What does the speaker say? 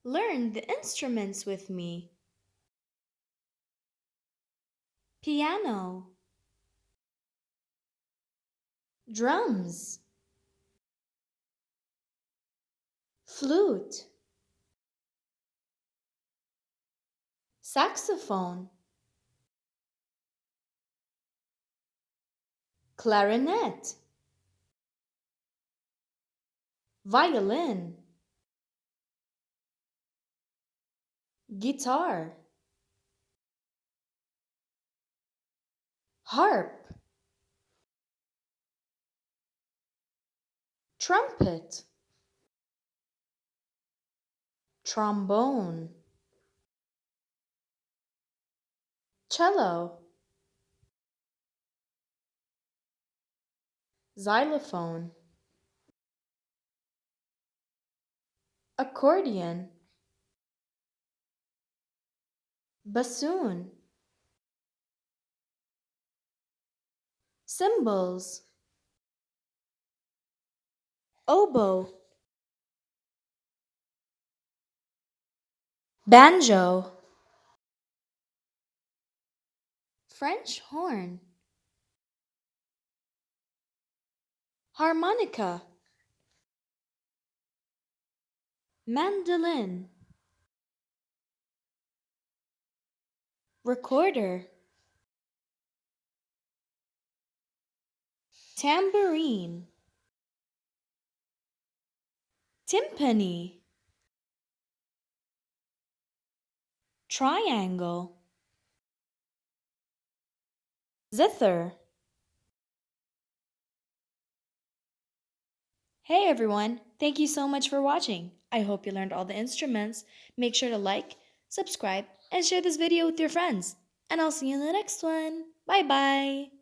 Learn the instruments with me. Piano, drums, flute, saxophone, clarinet, violin, guitar, harp, trumpet, trombone, cello, xylophone, accordion, bassoon, cymbals, oboe, banjo, French horn, harmonica, mandolin, recorder, tambourine, timpani, triangle, zither. Hey everyone, thank you so much for watching. I hope you learned all the instruments. Make sure to like, subscribe, and share this video with your friends. And I'll see you in the next one. Bye bye.